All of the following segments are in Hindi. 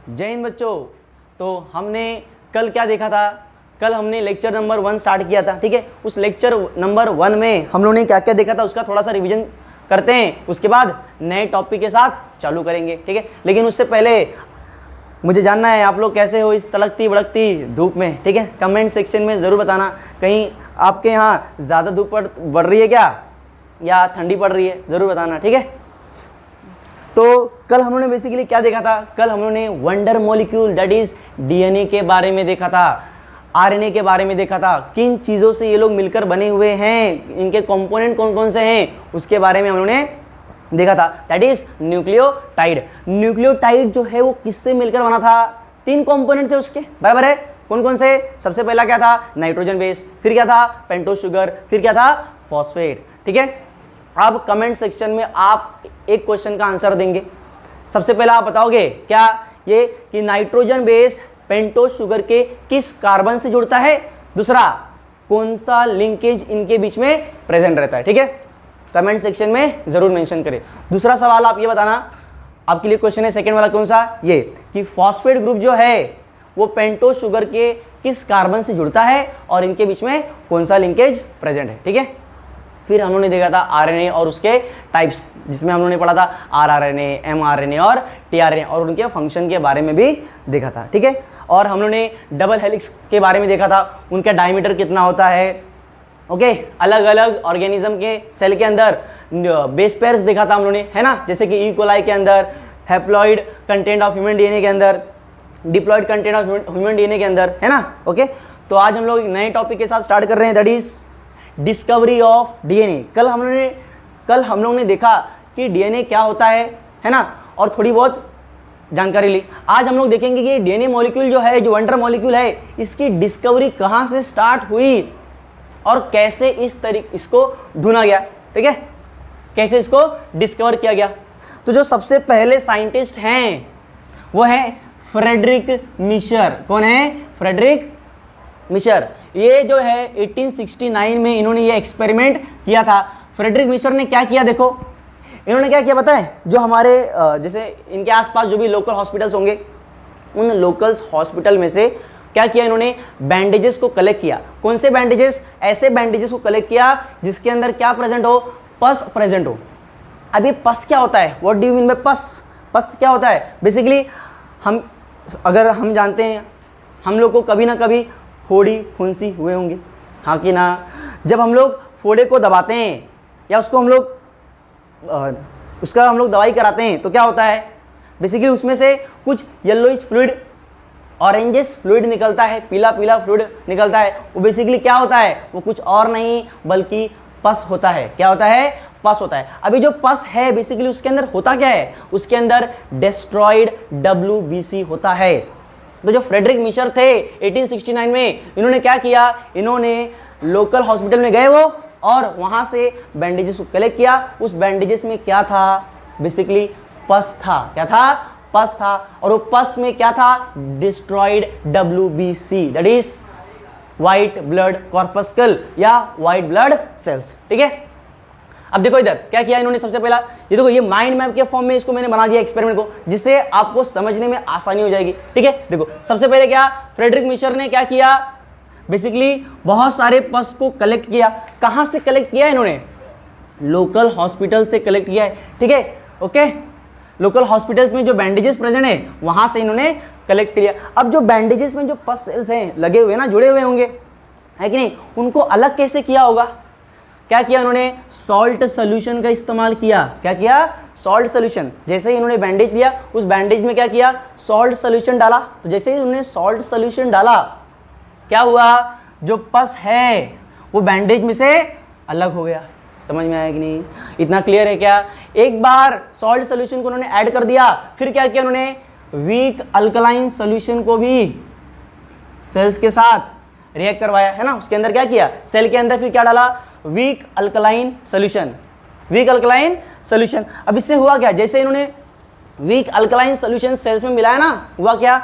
जय हिंद बच्चों। तो हमने कल क्या देखा था? कल हमने लेक्चर नंबर 1 स्टार्ट किया था, ठीक है। उस लेक्चर नंबर 1 में हम लोगों ने क्या क्या देखा था उसका थोड़ा सा रिवीजन करते हैं, उसके बाद नए टॉपिक के साथ चालू करेंगे, ठीक है। लेकिन उससे पहले मुझे जानना है आप लोग कैसे हो इस तड़कती भड़कती धूप में, ठीक है। कमेंट सेक्शन में ज़रूर बताना कहीं आपके यहाँ ज़्यादा धूप बढ़ रही है क्या या ठंडी पड़ रही है, ज़रूर बताना, ठीक है। तो कल हम लोगों ने बेसिकली क्या देखा था? कल हम लोगों ने wonder molecule that is DNA के बारे में देखा था, आरएनए के बारे में देखा था, किन चीज़ों से ये लोग मिलकर बने हुए हैं, इनके कंपोनेंट कौन कौन से हैं उसके बारे में हम लोगों ने देखा था। That is nucleotide. न्यूक्लियोटाइड जो है वो किससे मिलकर बना था? 3 कंपोनेंट थे उसके, बराबर है। कौन कौन से? सबसे पहला क्या था? नाइट्रोजन बेस, फिर क्या था? पेंटोज शुगर, फिर क्या था? फॉस्फेट, ठीक है। अब कमेंट सेक्शन में आप एक क्वेश्चन का आंसर देंगे। सबसे पहला आप बताओगे क्या ये कि नाइट्रोजन बेस पेंटोज शुगर के किस कार्बन से जुड़ता है? दूसरा, कौन सा लिंकेज इनके बीच में प्रेजेंट रहता है, ठीक है। कमेंट सेक्शन में जरूर मेंशन करें। दूसरा सवाल आप ये बताना, आपके लिए क्वेश्चन है सेकंड वाला कौन सा, ये कि फॉस्फेट ग्रुप जो है वो पेंटोज शुगर के किस कार्बन से जुड़ता है और इनके बीच में कौन सा लिंकेज प्रेजेंट है, ठीक है। फिर हम लोगों ने देखा था आरएनए और उसके टाइप्स, जिसमें हम लोगों ने पढ़ा था आरआरएनए, एमआरएनए और टीआरएनए, और उनके फंक्शन के बारे में भी देखा था, ठीक है। और हम लोगों ने डबल हेलिक्स के बारे में देखा था, उनका डायमीटर कितना होता है, ओके। अलग अलग ऑर्गेनिज्म के सेल के अंदर बेस पेयर्स देखा था हम लोगों ने, है ना। जैसे कि ई कोलाई के अंदर, haploid content of human DNA के अंदर, diploid content of human DNA के अंदर, है ना, ओके। तो आज हम लोग एक नए टॉपिक के साथ स्टार्ट कर रहे हैं, that is discovery of DNA. कल हम लोगों ने देखा कि डीएनए क्या होता है ना, और थोड़ी बहुत जानकारी ली। आज हम लोग देखेंगे कि डीएनए मॉलिक्यूल जो है, जो वंडर मॉलिक्यूल है, इसकी डिस्कवरी कहाँ से स्टार्ट हुई और कैसे इसको ढूंढा गया, ठीक है, कैसे इसको डिस्कवर किया गया। तो जो सबसे पहले साइंटिस्ट हैं वो है फ्रेडरिक मिशर। कौन है? Friedrich Miescher. ये जो है 1869 में इन्होंने ये एक्सपेरिमेंट किया था। फ्रेडरिक मिशर ने क्या किया, देखो इन्होंने क्या किया पता है? जो हमारे जैसे इनके आसपास जो भी लोकल हॉस्पिटल्स होंगे, उन लोकल्स हॉस्पिटल में से क्या किया इन्होंने? बैंडेजेस को कलेक्ट किया। कौन से बैंडेजेस? ऐसे बैंडेजेस को कलेक्ट किया जिसके अंदर क्या प्रेजेंट हो? पस प्रेजेंट हो। अब ये पस क्या होता है? What do you mean by पस? पस क्या होता है? बेसिकली अगर हम जानते हैं, हम लोग को कभी ना कभी फोड़ी फुंसी हुए होंगे, हाँ कि ना। जब हम लोग फोड़े को दबाते हैं या उसको हम लोग दवाई कराते हैं तो क्या होता है? बेसिकली उसमें से कुछ येलोइश फ्लूइड, ऑरेंजिश फ्लूइड निकलता है, पीला पीला फ्लूइड निकलता है। वो बेसिकली क्या होता है? वो कुछ और नहीं बल्कि पस होता है। क्या होता है? पस होता है। अभी जो पस है बेसिकली उसके अंदर होता क्या है? उसके अंदर डेस्ट्रॉयड WBC होता है। तो जो फ्रेडरिक मिशर थे 1869 में, इन्होंने क्या किया? इन्होंने लोकल हॉस्पिटल में गए वो, और वहां से बैंडेजेस को कलेक्ट किया। उस बैंडेजेस में क्या था? बेसिकली पस था। क्या था? पस था। और वो पस में क्या था? Destroyed WBC, that is white blood corpuscle या व्हाइट ब्लड सेल्स, ठीक है। अब देखो इधर क्या किया इन्होंने। सबसे पहला ये देखो, ये माइंड मैप के फॉर्म में इसको मैंने बना दिया एक्सपेरिमेंट को, जिससे आपको समझने में आसानी हो जाएगी, ठीक है। देखो सबसे पहले क्या फ्रेडरिक मिशर ने क्या किया? बेसिकली बहुत सारे पस को कलेक्ट किया। कहां से कलेक्ट किया इन्होंने? लोकल हॉस्पिटल से कलेक्ट किया है, ठीक है, ओके। लोकल हॉस्पिटल्स में जो बैंडेजेस प्रेजेंट है वहां से इन्होंने कलेक्ट किया। अब जो बैंडेजेस में जो पस सेल्स हैं लगे हुए ना, जुड़े हुए होंगे, है कि नहीं, उनको अलग कैसे किया होगा? क्या किया उन्होंने? सॉल्ट सोल्यूशन का इस्तेमाल किया। क्या किया? Salt solution. जैसे ही इन्होंने बैंडेज लिया, उस बैंडेज में क्या किया? सॉल्ट सोल्यूशन डाला। तो जैसे ही उन्होंने सॉल्ट सोल्यूशन डाला, क्या हुआ? जो पस है वो बैंडेज में से अलग हो गया। समझ में आया कि नहीं? इतना क्लियर है क्या? एक बार सॉल्ट सोल्यूशन को उन्होंने ऐड कर दिया, फिर क्या किया उन्होंने? वीक अल्कलाइन सोल्यूशन को भी सेल्स के साथ रिएक्ट करवाया, है ना। उसके अंदर क्या किया? सेल के अंदर फिर क्या डाला? Weak alkaline solution. Weak alkaline solution. अब इससे हुआ क्या? जैसे इन्होंने वीक अल्कलाइन सोल्यूशन सेल्स में मिलाया ना, हुआ क्या?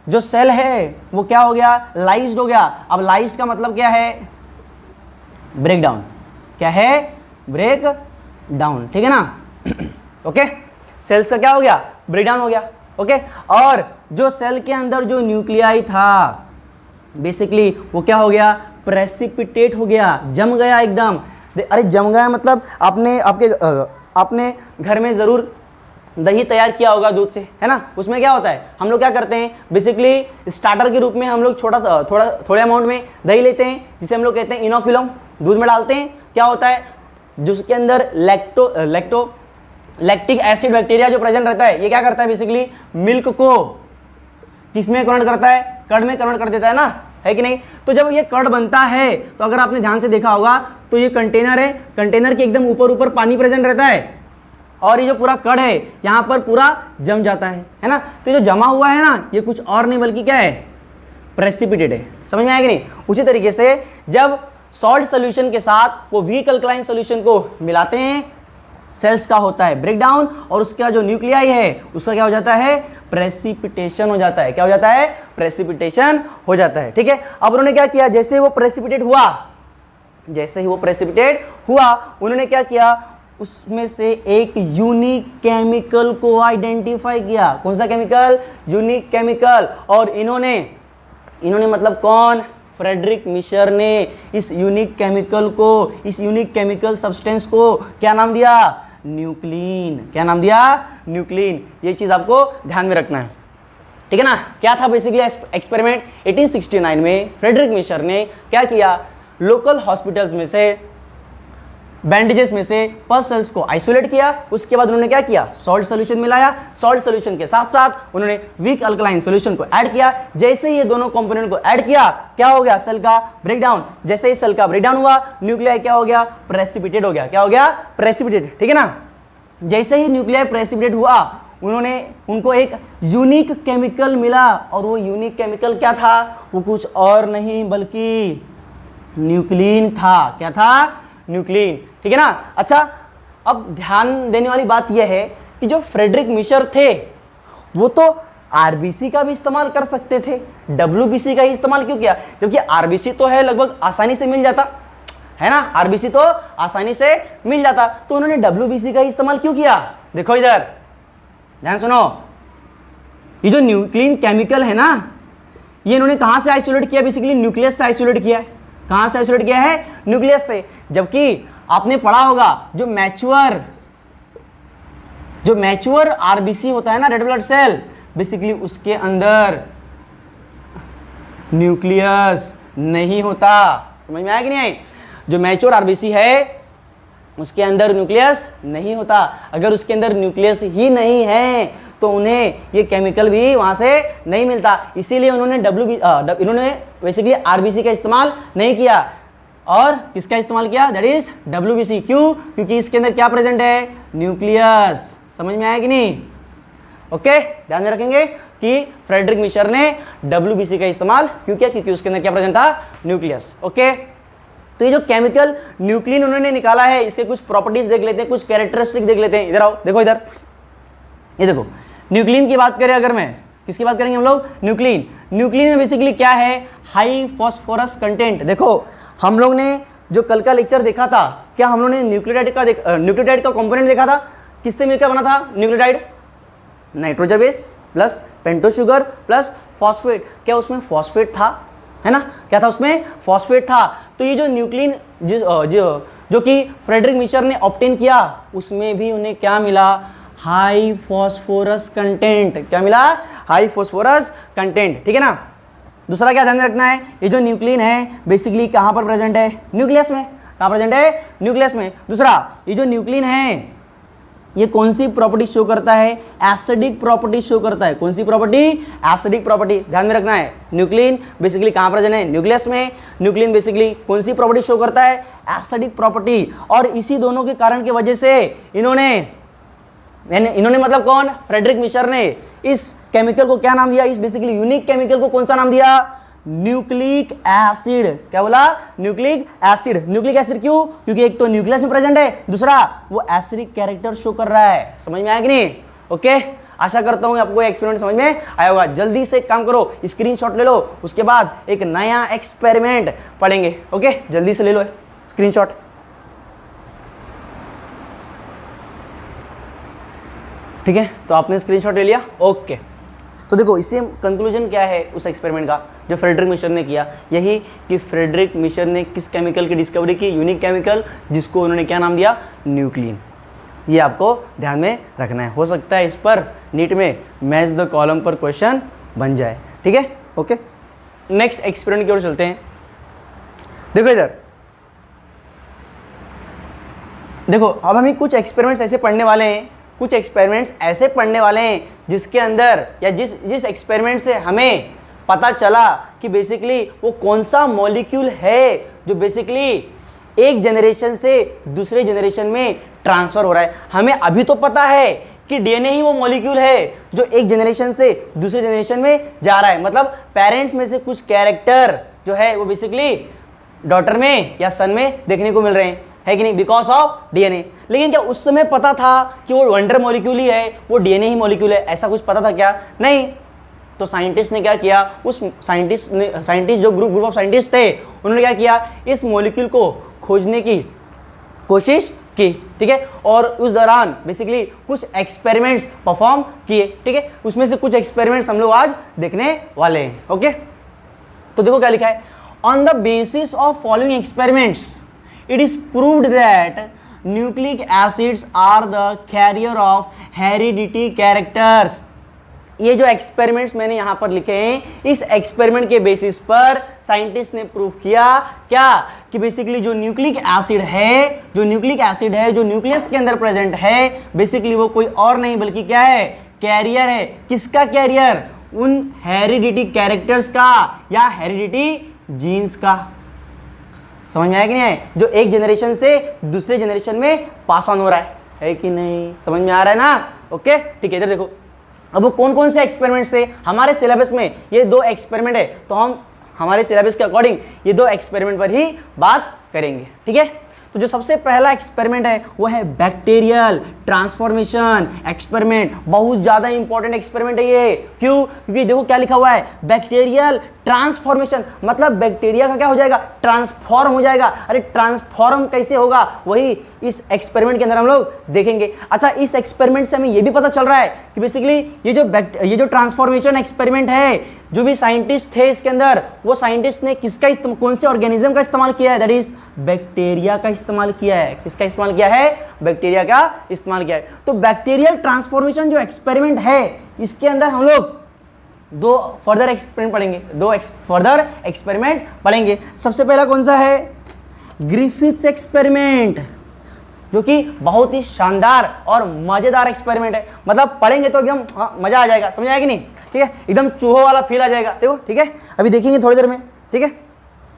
जो सेल है वो क्या हो गया? लाइज्ड हो गया। अब लाइज्ड का मतलब क्या है? Break down. क्या है? ब्रेक डाउन, ठीक है ना। ओके, सेल्स का क्या हो गया? ब्रेक डाउन हो गया। ओके। और जो सेल के अंदर जो न्यूक्लियाई था बेसिकली वो क्या हो गया, प्रेसिपिटेट हो गया, जम गया एकदम। अरे जम गया मतलब आपने घर में ज़रूर दही तैयार किया होगा दूध से, है ना। उसमें क्या होता है, हम लोग क्या करते हैं बेसिकली स्टार्टर के रूप में हम लोग थोड़े अमाउंट में दही लेते हैं, जिसे हम लोग कहते हैं इनोक्यूलम, दूध में डालते हैं। क्या होता है, जिसके अंदर लैक्टिक एसिड बैक्टीरिया जो प्रेजेंट रहता है, ये क्या करता है बेसिकली मिल्क को किस में कन्वर्ट करता है, कर्ड में कन्वर्ट कर देता है ना, है कि नहीं। तो जब ये कर्ड बनता है तो अगर आपने ध्यान से देखा होगा तो ये कंटेनर है, कंटेनर के एकदम ऊपर पानी प्रेजेंट रहता है और ये जो पूरा कर्ड है यहाँ पर पूरा जम जाता है ना। तो जो जमा हुआ है ना, ये कुछ और नहीं बल्कि क्या है, प्रेसिपिटेट है। समझ में आया कि नहीं। उसी तरीके से जब सॉल्ट सोल्यूशन के साथ वो वीक अल्कलाइन सोल्यूशन को मिलाते हैं, सेल्स का होता है ब्रेकडाउन और उसका जो न्यूक्लियाई है उसका क्या हो जाता है, प्रेसिपिटेशन हो जाता है। क्या हो जाता है, प्रेसिपिटेशन हो जाता है। ठीक है, अब उन्होंने क्या किया, जैसे ही वो प्रेसिपिटेट हुआ, उन्होंने क्या किया, उसमें से एक यूनिक केमिकल को आइडेंटिफाई किया। कौन सा केमिकल, यूनिक केमिकल। और इन्होंने मतलब कौन, फ्रेडरिक मिशर ने इस यूनिक केमिकल सब्सटेंस को क्या नाम दिया, न्यूक्लिन। क्या नाम दिया, न्यूक्लिन। ये चीज आपको ध्यान में रखना है, ठीक है ना। क्या था बेसिकली एक्सपेरिमेंट, 1869 में फ्रेडरिक मिशर ने क्या किया, लोकल हॉस्पिटल्स में से बैंडेजेस में से पस सेल्स को आइसोलेट किया। उसके बाद उन्होंने क्या किया, सॉल्ट सोल्यूशन मिलाया। सॉल्ट सोल्यूशन के साथ साथ उन्होंने वीक अल्कलाइन सोल्यूशन को ऐड किया। जैसे ही ये दोनों कंपोनेंट को ऐड किया, क्या हो गया, सेल का ब्रेकडाउन। जैसे ही सेल का ब्रेकडाउन हुआ, न्यूक्लियाई क्या हो गया, प्रेसिपिटेट हो गया। क्या हो गया, प्रेसिपिटेट, ठीक है ना। जैसे ही न्यूक्लियाई प्रेसिपिटेट हुआ, उनको एक यूनिक केमिकल मिला और वो यूनिक केमिकल क्या था, वो कुछ और नहीं बल्कि न्यूक्लिन था। क्या था, न्यूक्लिन, ठीक है ना। अच्छा, अब ध्यान देने वाली बात यह है कि जो फ्रेडरिक मिशर थे वो तो आरबीसी का भी इस्तेमाल कर सकते थे, डब्ल्यूबीसी का ही इस्तेमाल क्यों किया, क्योंकि आरबीसी तो है लगभग आसानी से मिल जाता है ना, आरबीसी तो आसानी से मिल जाता, तो उन्होंने डब्ल्यूबीसी का ही इस्तेमाल क्यों किया। देखो इधर ध्यान सुनो, ये जो न्यूक्लिन केमिकल है ना, ये इन्होंने कहां से आइसोलेट किया, बेसिकली न्यूक्लियस से आइसोलेट किया है। कहां से आइसोलेट किया है, न्यूक्लियस से। जबकि आपने पढ़ा होगा जो मैच्योर आरबीसी होता है ना, रेड ब्लड सेल, बेसिकली उसके अंदर न्यूक्लियस नहीं होता। समझ में आया कि नहीं आई। जो मैच्योर आरबीसी है उसके अंदर न्यूक्लियस नहीं होता। अगर उसके अंदर न्यूक्लियस ही नहीं है तो उन्हें ये केमिकल भी वहां से नहीं मिलता। इसीलिए इन्होंने बेसिकली आरबीसी का इस्तेमाल नहीं किया और किसका इस्तेमाल किया, दैट इज डब्ल्यूबीसी। क्यों, क्योंकि इसके अंदर क्या प्रेजेंट है, न्यूक्लियस। समझ में आया कि नहीं। ओके, ध्यान में रखेंगे कि फ्रेडरिक मिशर ने डब्ल्यूबीसी का इस्तेमाल क्यों किया, क्योंकि उसके अंदर क्या प्रेजेंट था, न्यूक्लियस। ओके, तो ये जो केमिकल न्यूक्लिन उन्होंने निकाला है, इसके कुछ प्रॉपर्टीज देख लेते हैं, कुछ कैरेक्टरिस्टिक देख लेते हैं। इधर आओ, देखो इधर, ये देखो न्यूक्लिन की बात करें, अगर मैं किसकी बात करेंगे हम लोग, न्यूक्लिन में बेसिकली क्या है, हाई फॉस्फोरस कंटेंट। देखो हम लोग ने जो कल का लेक्चर देखा था, क्या हम लोग ने न्यूक्लियोटाइड का कंपोनेंट देखा था, किससे मिलकर बना था nucleotide, nitrogen base plus pentose sugar plus phosphate. क्या उसमें फॉस्फेट था, है ना, क्या था उसमें, फॉस्फेट था। तो ये जो न्यूक्लिन जो कि फ्रेडरिक मिशर ने ऑब्टेन किया, उसमें भी उन्हें क्या मिला, हाई फॉस्फोरस कंटेंट। क्या मिला, हाई फॉस्फोरस कंटेंट, ठीक है ना। दूसरा क्या ध्यान में रखना है, ये जो न्यूक्लिन है बेसिकली कहाँ पर प्रेजेंट है, न्यूक्लियस में। कहाँ प्रेजेंट है, न्यूक्लियस में। दूसरा, ये जो न्यूक्लिन है ये कौन सी प्रॉपर्टी शो करता है, एसिडिक प्रॉपर्टी शो करता है। कौन सी प्रॉपर्टी, एसिडिक प्रॉपर्टी। ध्यान में रखना है, न्यूक्लिन बेसिकली कहाँ प्रेजेंट है, न्यूक्लियस में। न्यूक्लिन बेसिकली कौन सी प्रॉपर्टी शो करता है, एसिडिक प्रॉपर्टी। और इसी दोनों के कारण की वजह से इन्होंने मतलब कौन, फ्रेडरिक मिशर ने इस केमिकल को क्या नाम दिया, इस बेसिकली यूनिक केमिकल को कौन सा नाम दिया, न्यूक्लिक एसिड। क्या बोला, न्यूक्लिक एसिड। न्यूक्लिक एसिड क्यों, क्योंकि एक तो न्यूक्लियस में प्रेजेंट है, दूसरा वो एसिडिक कैरेक्टर शो कर रहा है। समझ में आया कि नहीं। ओके, आशा करता हूं आपको एक्सपेरिमेंट समझ में आया होगा। जल्दी से काम करो, स्क्रीनशॉट ले लो, उसके बाद एक नया एक्सपेरिमेंट पढ़ेंगे। ओके, जल्दी से ले लो स्क्रीनशॉट। ठीक है, तो आपने स्क्रीनशॉट ले लिया। ओके, तो देखो इससे कंक्लूजन क्या है उस एक्सपेरिमेंट का जो फ्रेडरिक मिशर ने किया, यही कि फ्रेडरिक मिशर ने किस केमिकल की डिस्कवरी की, यूनिक केमिकल, जिसको उन्होंने क्या नाम दिया, न्यूक्लिन। ये आपको ध्यान में रखना है, हो सकता है इस पर नीट में मैच द कॉलम पर क्वेश्चन बन जाए। ठीक है, ओके, नेक्स्ट एक्सपेरिमेंट की ओर चलते हैं। देखो इधर, देखो अब हमें कुछ एक्सपेरिमेंट्स ऐसे पढ़ने वाले हैं, कुछ एक्सपेरिमेंट्स ऐसे पढ़ने वाले हैं जिसके अंदर या जिस एक्सपेरिमेंट से हमें पता चला कि बेसिकली वो कौन सा मॉलिक्यूल है जो बेसिकली एक जनरेशन से दूसरे जनरेशन में ट्रांसफर हो रहा है। हमें अभी तो पता है कि डीएनए ही वो मॉलिक्यूल है जो एक जनरेशन से दूसरे जनरेशन में जा रहा है, मतलब पेरेंट्स में से कुछ कैरेक्टर जो है वो बेसिकली डॉटर में या सन में देखने को मिल रहे हैं, है कि नहीं, बिकॉज ऑफ डीएनए। लेकिन क्या उस समय पता था कि वो वंडर मॉलिक्यूल ही है, वो डीएनए ही मॉलिक्यूल है, ऐसा कुछ पता था क्या? नहीं। तो साइंटिस्ट ने क्या किया, उस साइंटिस्ट जो ग्रुप ऑफ साइंटिस्ट थे उन्होंने क्या किया, इस मॉलिक्यूल को खोजने की कोशिश की। ठीक है, और उस दौरान बेसिकली कुछ एक्सपेरिमेंट्स परफॉर्म किए। ठीक है, उसमें से कुछ एक्सपेरिमेंट्स हम लोग आज देखने वाले हैं। ओके, तो देखो क्या लिखा है, on the basis of following experiments it is proved that nucleic acids are the carrier of heredity characters। ये जो एक्सपेरिमेंट्स मैंने यहाँ पर लिखे हैं, इस एक्सपेरिमेंट के बेसिस पर साइंटिस्ट ने प्रूव किया क्या, कि बेसिकली जो न्यूक्लिक एसिड है, जो न्यूक्लियस के अंदर प्रेजेंट है, बेसिकली वो कोई और नहीं बल्कि क्या है, कैरियर है। किसका कैरियर? उन हेरिडिटी कैरेक्टर्स का या हेरिडिटी जीन्स का। समझ में आया कि नहीं है? जो एक जनरेशन से दूसरे जनरेशन में पास ऑन हो रहा है कि नहीं? समझ में आ रहा है ना? ओके, ठीक है, इधर देखो, अब वो कौन कौन से एक्सपेरिमेंट्स थे हमारे सिलेबस में, ये 2 एक्सपेरिमेंट है, तो हम हमारे सिलेबस के अकॉर्डिंग ये 2 एक्सपेरिमेंट पर ही बात करेंगे। ठीक है, तो जो सबसे पहला एक्सपेरिमेंट है वो है बैक्टीरियल ट्रांसफॉर्मेशन एक्सपेरिमेंट। बहुत ज़्यादा इंपॉर्टेंट एक्सपेरिमेंट है ये। क्यों? क्योंकि देखो क्या लिखा हुआ है, बैक्टीरियल ट्रांसफॉर्मेशन, मतलब बैक्टीरिया का क्या हो जाएगा, ट्रांसफॉर्म हो जाएगा। अरे ट्रांसफॉर्म कैसे होगा, वही इस एक्सपेरिमेंट के अंदर हम लोग देखेंगे। अच्छा, इस एक्सपेरिमेंट से हमें ये भी पता चल रहा है कि बेसिकली ये जो ट्रांसफॉर्मेशन एक्सपेरिमेंट है, जो भी साइंटिस्ट थे इसके अंदर, वो साइंटिस्ट ने कौन से ऑर्गेनिज्म का इस्तेमाल किया है, दैट इज बैक्टीरिया का इस्तेमाल किया है। किसका इस्तेमाल किया है? बैक्टीरिया का इस्तेमाल किया है। तो बैक्टीरियल ट्रांसफॉर्मेशन जो एक्सपेरिमेंट है, इसके अंदर हम लोग 2 फर्दर एक्सपेरिमेंट पढ़ेंगे। सबसे पहला कौन सा है? ग्रिफिथ्स एक्सपेरिमेंट, जो कि बहुत ही शानदार और मजेदार एक्सपेरिमेंट है। मतलब पढ़ेंगे तो एकदम मजा आ जाएगा, समझ आएगा कि नहीं? ठीक है, एकदम चूहों वाला फील आ जाएगा। देखो, ठीक है, अभी देखेंगे थोड़ी देर में। ठीक है,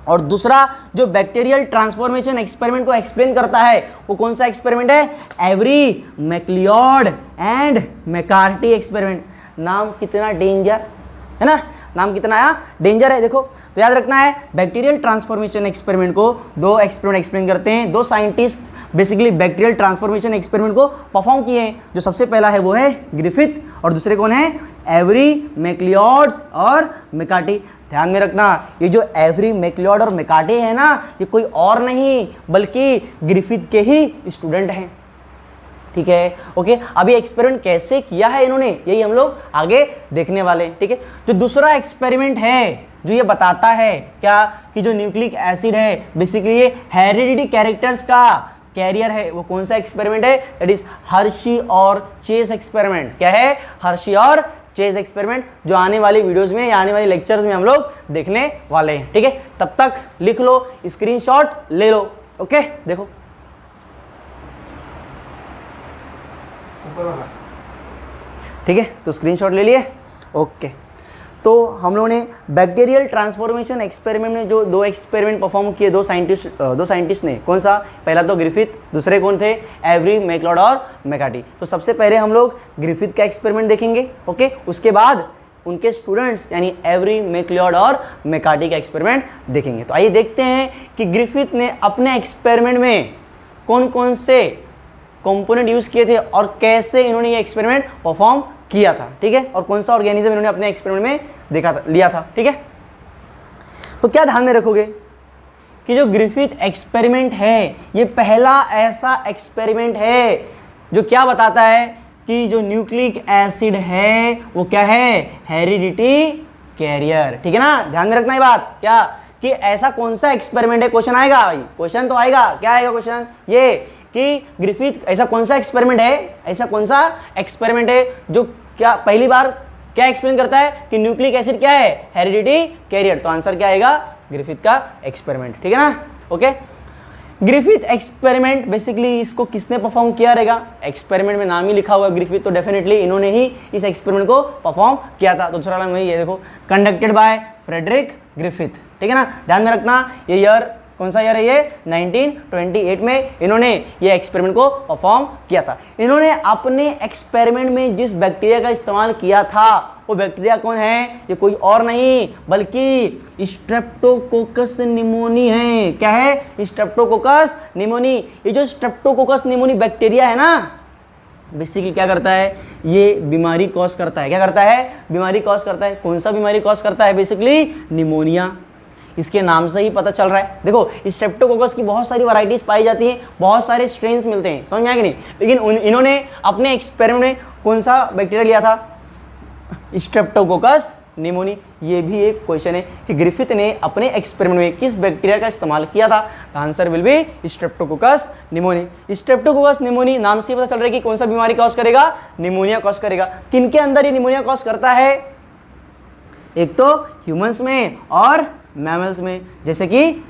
और दूसरा जो बैक्टीरियल ट्रांसफॉर्मेशन एक्सपेरिमेंट को एक्सप्लेन करता है वो कौन सा एक्सपेरिमेंट है? Avery MacLeod and McCarty experiment. नाम कितना डेंजर है ना, नाम कितना आया, डेंजर है। देखो, तो याद रखना है, बैक्टीरियल ट्रांसफॉर्मेशन एक्सपेरिमेंट को 2 एक्सपेरिमेंट एक्सप्लेन करते हैं। 2 scientist basically bacterial transformation experiment को परफॉर्म किए हैं। जो सबसे पहला है वो है ग्रिफिथ, और दूसरे कौन है? एवरी मैक्लियोड्स और मैकार्टी। ध्यान में रखना, ये जो एवरी मैक्लियोड और मैकार्टी है ना, ये कोई और नहीं बल्कि ग्रिफिथ के ही स्टूडेंट हैं। ठीक है, ओके, अभी एक्सपेरिमेंट कैसे किया है इन्होंने, यही हम लोग आगे देखने वाले हैं। ठीक है, जो दूसरा एक्सपेरिमेंट है जो ये बताता है क्या, कि जो न्यूक्लिक एसिड है बेसिकली ये हेरिडिटी कैरेक्टर्स का कैरियर है, वो कौन सा एक्सपेरिमेंट है? दैट इज हर्शी और चेस एक्सपेरिमेंट। क्या है? हर्शी और चेस एक्सपेरिमेंट, जो आने वाली वीडियोस में या आने वाली लेक्चर्स में हम लोग देखने वाले हैं। ठीक है, तब तक लिख लो, स्क्रीनशॉट ले लो। ओके, देखो, ठीक है, तो स्क्रीनशॉट ले लिए। ओके, तो हम लोगों ने बैक्टीरियल ट्रांसफॉर्मेशन एक्सपेरिमेंट में जो 2 एक्सपेरिमेंट परफॉर्म किए, 2 साइंटिस्ट ने, कौन सा? पहला तो ग्रिफिथ, दूसरे कौन थे? एवरी मैक्लियोड और मैकार्टी। तो सबसे पहले हम लोग ग्रिफिथ का एक्सपेरिमेंट देखेंगे। ओके, उसके बाद उनके स्टूडेंट्स यानी एवरी मैक्लियोड और मैकार्टी का एक्सपेरिमेंट देखेंगे। तो आइए देखते हैं कि ग्रिफिथ ने अपने एक्सपेरिमेंट में कौन कौन से कंपोनेंट यूज किए थे और कैसे इन्होंने ये एक्सपेरिमेंट परफॉर्म किया था। ठीक है, और कौन सा ऑर्गेनिज्म इन्होंने अपने एक्सपेरिमेंट में देखा था, लिया था। ठीक है, तो क्या ध्यान में रखोगे कि जो ग्रिफिथ एक्सपेरिमेंट है ये पहला ऐसा एक्सपेरिमेंट है जो क्या बताता है कि जो न्यूक्लिक एसिड है वो क्या है, हेरिडिटी कैरियर। ठीक है ना, ध्यान में रखना ये बात, क्या कि ऐसा कौन सा एक्सपेरिमेंट है, क्वेश्चन आएगा भाई, क्वेश्चन तो आएगा, क्या आएगा क्वेश्चन, ये कि ग्रिफिथ ऐसा कौन सा एक्सपेरिमेंट है, ऐसा कौन सा एक्सपेरिमेंट है जो क्या पहली बार क्या एक्सप्लेन करता है कि न्यूक्लिक एसिड क्या है, हेरिडिटी कैरियर। तो आंसर क्या आएगा, ग्रिफिथ का एक्सपेरिमेंट। ठीक है ना, ओके। ग्रिफिथ एक्सपेरिमेंट बेसिकली इसको किसने परफॉर्म किया रहेगा, एक्सपेरिमेंट में नाम ही लिखा हुआ है ग्रिफिथ, तो डेफिनेटली इन्होंने ही इस एक्सपेरिमेंट को परफॉर्म किया था। तो दूसरा नाम वही है, देखो, कंडक्टेड बाय फ्रेडरिक ग्रिफिथ। ठीक है ना, ध्यान में रखना, ये ईयर कौन सा ईयर है, ये 1928 में इन्होंने ये एक्सपेरिमेंट को परफॉर्म किया था। इन्होंने अपने एक्सपेरिमेंट में जिस बैक्टीरिया का इस्तेमाल किया था वो बैक्टीरिया कौन है, ये कोई और नहीं बल्कि स्ट्रेप्टोकोकस निमोनी है। क्या है, स्ट्रेप्टोकोकस निमोनी। ये जो स्ट्रेप्टोकोकस निमोनी बैक्टीरिया है ना, बेसिकली क्या करता है, ये बीमारी कॉज करता है। क्या करता है, बीमारी कॉज करता है। कौन सा बीमारी कॉज करता है, बेसिकली निमोनिया। इसके नाम से ही पता चल रहा है। देखो, स्ट्रेप्टोकोकस की बहुत सारी वैरायटीज पाई जाती हैं, बहुत सारे स्ट्रेन्स मिलते हैं, समझ में आया कि नहीं। लेकिन इन्होंने अपने एक्सपेरिमेंट में कौन सा बैक्टीरिया लिया था, स्ट्रेप्टोकोकस निमोनी। ये भी एक क्वेश्चन है कि ग्रिफिथ ने अपने एक्सपेरिमेंट में किस बैक्टीरिया का इस्तेमाल किया था। The answer will be Streptococcus pneumoniae. Streptococcus pneumoniae नाम से पता चल रहा है कि कौन सा बीमारी कॉज करेगा, निमोनिया कॉज करेगा। किनके अंदर ये निमोनिया कॉज करता है, एक तो ह्यूमंस में और मैमल्स में, जैसे कि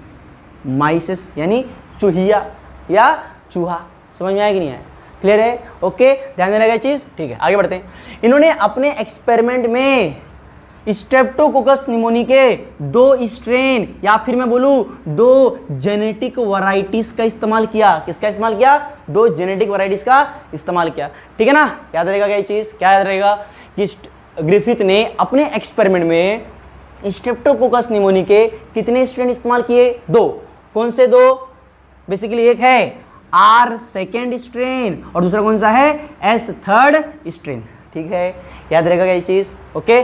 माइसेस यानी चूहिया या चूहा। समझ में आया कि नहीं आया, क्लियर है, ओके, ध्यान में रहेगा चीज। ठीक है, आगे बढ़ते हैं। इन्होंने अपने एक्सपेरिमेंट में स्ट्रेप्टोकोकस निमोनी के 2 स्ट्रेन या फिर मैं बोलूं 2 जेनेटिक वैरायटीज का इस्तेमाल किया। किसका इस्तेमाल किया, 2 जेनेटिक वैरायटीज का इस्तेमाल किया। ठीक है ना, याद रहेगा क्या ये चीज, क्या याद रहेगा कि ग्रिफिथ ने अपने एक्सपेरिमेंट में स्ट्रेप्टोकोकस निमोनी के कितने स्ट्रेन इस्तेमाल किए, 2। कौन से 2, बेसिकली एक है R सेकेंड स्ट्रेन और दूसरा कौन सा है, S थर्ड स्ट्रेन। ठीक है, याद रहेगा क्या ये चीज, ओके।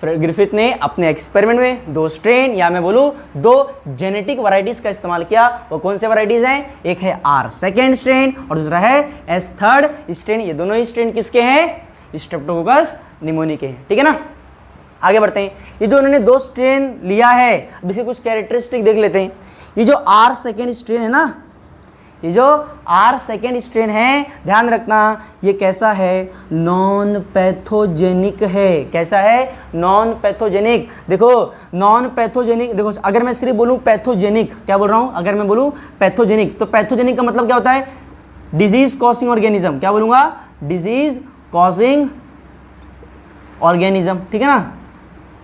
ग्रिफिथ ने अपने एक्सपेरिमेंट में 2 स्ट्रेन या मैं बोलूं 2 जेनेटिक वैरायटीज का इस्तेमाल किया। वो कौन से वैरायटीज हैं, एक है R सेकेंड स्ट्रेन और दूसरा है S थर्ड स्ट्रेन। ये दोनों ही स्ट्रेन किसके हैं, स्ट्रेप्टोकोकस निमोनी के हैं। ठीक है ना, आगे बढ़ते हैं। ये जो उन्होंने 2 स्ट्रेन लिया है, अब इसके कुछ कैरेक्टरिस्टिक देख लेते हैं। ये जो R सेकेंड स्ट्रेन है ना, ये जो R सेकेंड स्ट्रेन है, ध्यान रखना, ये कैसा है, नॉन पैथोजेनिक है। कैसा है, नॉन पैथोजेनिक। देखो नॉन पैथोजेनिक, देखो अगर मैं सिर्फ बोलूँ पैथोजेनिक, क्या बोल रहा हूँ, अगर मैं बोलूँ पैथोजेनिक, तो पैथोजेनिक का मतलब क्या होता है, डिजीज कॉजिंग ऑर्गेनिज्म। क्या बोलूँगा, डिजीज कॉजिंग ऑर्गेनिज्म। ठीक है ना,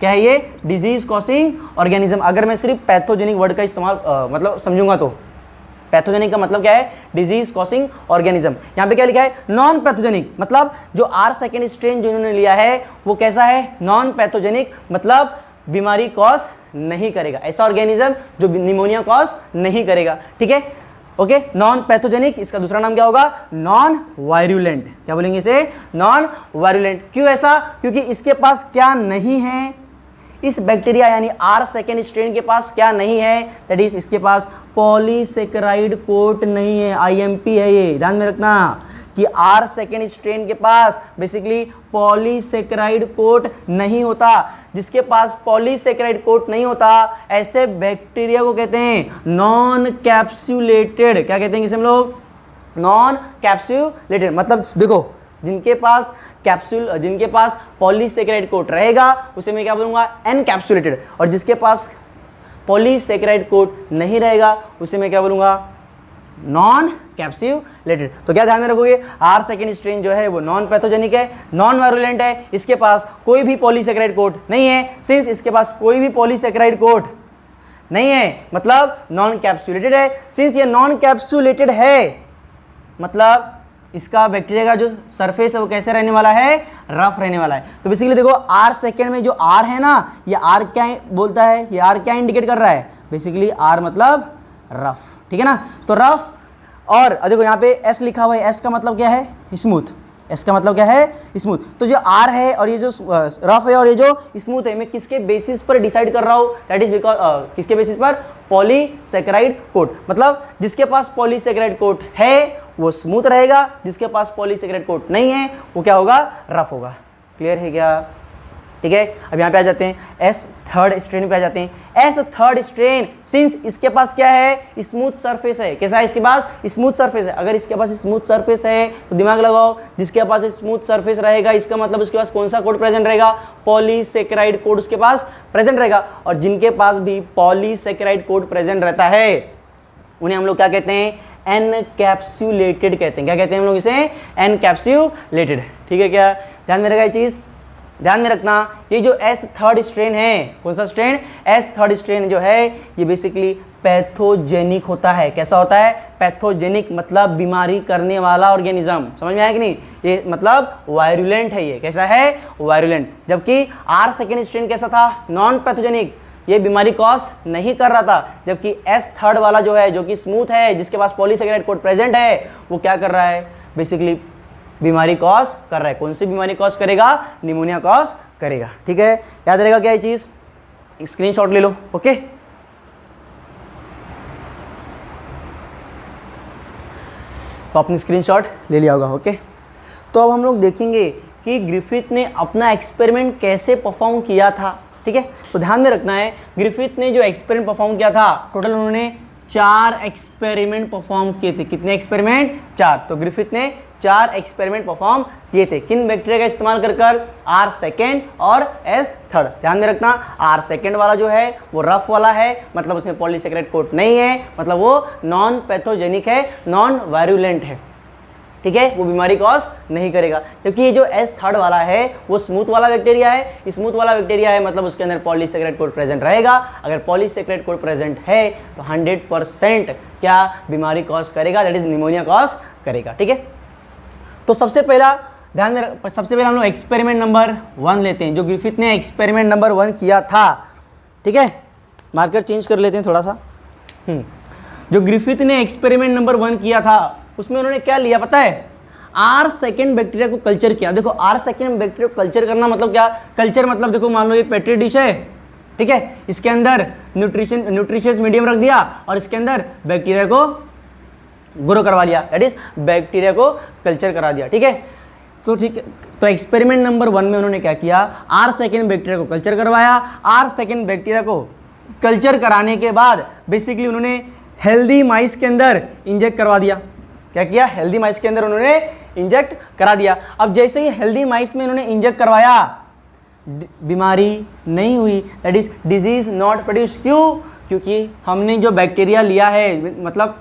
क्या है ये, डिजीज कॉजिंग ऑर्गेनिज्म। अगर मैं सिर्फ पैथोजेनिक वर्ड का इस्तेमाल मतलब समझूंगा तो पैथोजेनिक का मतलब क्या है, डिजीज कॉजिंग ऑर्गेनिज्म। यहाँ पे क्या लिखा है, नॉन पैथोजेनिक, मतलब जो R सेकेंड स्ट्रेन जो इन्होंने लिया है वो कैसा है, नॉन पैथोजेनिक, मतलब बीमारी कॉज नहीं करेगा, ऐसा ऑर्गेनिज्म जो निमोनिया कॉज नहीं करेगा। ठीक है, ओके, नॉन पैथोजेनिक। इसका दूसरा नाम क्या होगा, नॉन वायरुलेंट। क्या बोलेंगे इसे, नॉन वायरुलेंट। क्यों ऐसा, क्योंकि इसके पास क्या नहीं है, इस बैक्टीरिया यानी R सेकेंड स्ट्रेन के पास क्या नहीं है, दैट इज इसके पास पॉलीसेकेराइड कोट नहीं है, IMP है ये, ध्यान में रखना कि R सेकेंड स्ट्रेन के पास बेसिकली पॉलीसेकेराइड कोट नहीं होता। जिसके पास पॉलीसेकेराइड कोट नहीं होता ऐसे बैक्टीरिया को कहते हैं नॉन कैप्सुलेटेड। क्या कहते हैं इसे हम लोग, नॉन कैप्सुलेटेड। मतलब देखो, जिनके पास जिनके पास पॉलीसेकेराइड कोट रहेगा उसे मैं क्या बोलूँगा, एनकैप्सुलेटेड, और जिसके पास पॉलीसेकेराइड कोट नहीं रहेगा उसे मैं क्या बोलूँगा, नॉन कैप्सुलेटेड। तो क्या ध्यान में रखोगे, R सेकेंड स्ट्रेन जो है वो नॉन पैथोजेनिक है, नॉन वायरुलेंट है, इसके पास कोई भी पॉलीसेकेराइड कोट नहीं है। सिंस इसके पास कोई भी पॉलीसेकेराइड कोट नहीं है मतलब नॉन कैप्सुलेटेड है। सिंस ये नॉन कैप्सुलेटेड है मतलब इसका बैक्टीरिया का जो सरफेस है वो कैसे रहने वाला है, रफ रहने वाला है। तो बेसिकली देखो R सेकेंड में जो R है ना, ये R क्या बोलता है, ये R क्या इंडिकेट कर रहा है, बेसिकली R मतलब रफ। ठीक है ना, तो रफ, और देखो यहाँ पे S लिखा हुआ है, S का मतलब क्या है, स्मूथ। S का मतलब क्या है, स्मूथ। तो जो R है और ये जो रफ है और ये जो स्मूथ है, मैं किसके बेसिस पर डिसाइड कर रहा हूँ, दैट इज बिकॉज किसके बेसिस पर, पॉलीसैकेराइड कोट, मतलब जिसके पास पॉलीसैकेराइड कोट है वो स्मूथ रहेगा, जिसके पास पॉलीसैकेराइड कोट नहीं है वो क्या होगा, रफ होगा। क्लियर है क्या? ठीक है, अब यहाँ पे आ जाते हैं एस थर्ड स्ट्रेन पे आ जाते हैं। एस थर्ड स्ट्रेन, सिंस इसके पास क्या है, स्मूथ सरफेस है। कैसा है इसके पास, स्मूथ सरफेस है। अगर इसके पास स्मूथ सरफेस है तो दिमाग लगाओ, जिसके पास स्मूथ सरफेस रहेगा इसका मतलब उसके पास कौन सा कोड प्रेजेंट रहेगा, पॉलीसैकेराइड कोड उसके पास प्रेजेंट रहेगा। और जिनके पास भी पॉलीसैकेराइड कोड प्रेजेंट रहता है उन्हें हम लोग क्या कहते हैं, एनकैप्सुलेटेड कहते हैं। क्या कहते हैं हम लोग इसे, एनकैप्सुलेटेड। ठीक है क्या, ध्यान में रखा ये चीज, ध्यान में रखना। ये जो एस थर्ड स्ट्रेन है, कौन सा स्ट्रेन, एस थर्ड स्ट्रेन जो है ये बेसिकली पैथोजेनिक होता है। कैसा होता है, पैथोजेनिक, मतलब बीमारी करने वाला ऑर्गेनिज्म। समझ में आया कि नहीं, ये मतलब वायरुलेंट है। ये कैसा है, वायरुलेंट। जबकि आर सेकेंड स्ट्रेन कैसा था, नॉन पैथोजेनिक, ये बीमारी कॉज नहीं कर रहा था। जबकि एस थर्ड वाला जो है, जो कि स्मूथ है, जिसके पास पॉलीसैकेराइड कोड प्रेजेंट है, वो क्या कर रहा है, बेसिकली बीमारी कॉज कर रहा है। कौन सी बीमारी कॉज करेगा, निमोनिया कॉज करेगा। ठीक है, याद रहेगा क्या ये चीज, स्क्रीनशॉट ले लो। ओके, तो आपने स्क्रीनशॉट ले लिया होगा। ओके, तो अब हम लोग देखेंगे कि ग्रिफिथ ने अपना एक्सपेरिमेंट कैसे परफॉर्म किया था। ठीक है, तो ध्यान में रखना है, ग्रिफिथ ने जो एक्सपेरिमेंट परफॉर्म किया था, टोटल उन्होंने 4 एक्सपेरिमेंट परफॉर्म किए थे। कितने एक्सपेरिमेंट, 4। तो ग्रिफिथ ने 4 एक्सपेरिमेंट परफॉर्म किए थे। किन बैक्टीरिया का इस्तेमाल कर आर सेकेंड और एस थर्ड। ध्यान में रखना, आर सेकेंड वाला जो है वो रफ वाला है, मतलब उसमें पॉलीसैकेराइड कोट नहीं है, मतलब वो नॉन पैथोजेनिक है, नॉन वायरुलेंट है। ठीक है, वो बीमारी कॉज नहीं करेगा। क्योंकि ये जो एस थर्ड वाला है वो स्मूथ वाला बैक्टीरिया है। स्मूथ वाला बैक्टीरिया है मतलब उसके अंदर पॉलीसैकेराइड कोड प्रेजेंट रहेगा। अगर पॉलीसैकेराइड कोड प्रेजेंट है तो 100% क्या बीमारी कॉज करेगा, दैट इज निमोनिया कॉज करेगा। ठीक है, तो सबसे पहला ध्यान में, सबसे पहले हम लोग एक्सपेरिमेंट नंबर 1 लेते हैं, जो ग्रिफिथ ने एक्सपेरिमेंट नंबर 1 किया था। ठीक है, मार्कर चेंज कर लेते हैं थोड़ा सा। जो ग्रिफिथ ने एक्सपेरिमेंट नंबर 1 किया था उसमें उन्होंने क्या लिया पता है, आर सेकेंड बैक्टीरिया को कल्चर किया। देखो आर सेकेंड बैक्टीरिया को कल्चर करना मतलब क्या, कल्चर मतलब देखो मान लो ये पेट्री डिश है, ठीक है, इसके अंदर न्यूट्रिशियस मीडियम रख दिया और इसके अंदर बैक्टीरिया को ग्रो करवा लिया, दैट इज बैक्टीरिया को कल्चर करा दिया। ठीक है, तो ठीक है, तो एक्सपेरिमेंट नंबर 1 में उन्होंने क्या किया, आर सेकेंड बैक्टीरिया को कल्चर करवाया। आर सेकेंड बैक्टीरिया को कल्चर कराने के बाद बेसिकली उन्होंने हेल्दी माइस के अंदर इंजेक्ट करवा दिया। क्या किया, हेल्दी माइस के अंदर उन्होंने इंजेक्ट करा दिया। अब जैसे ही हेल्दी माइस में उन्होंने इंजेक्ट करवाया, बीमारी नहीं हुई, that is disease not produce. क्यों, क्योंकि हमने जो बैक्टीरिया लिया है, मतलब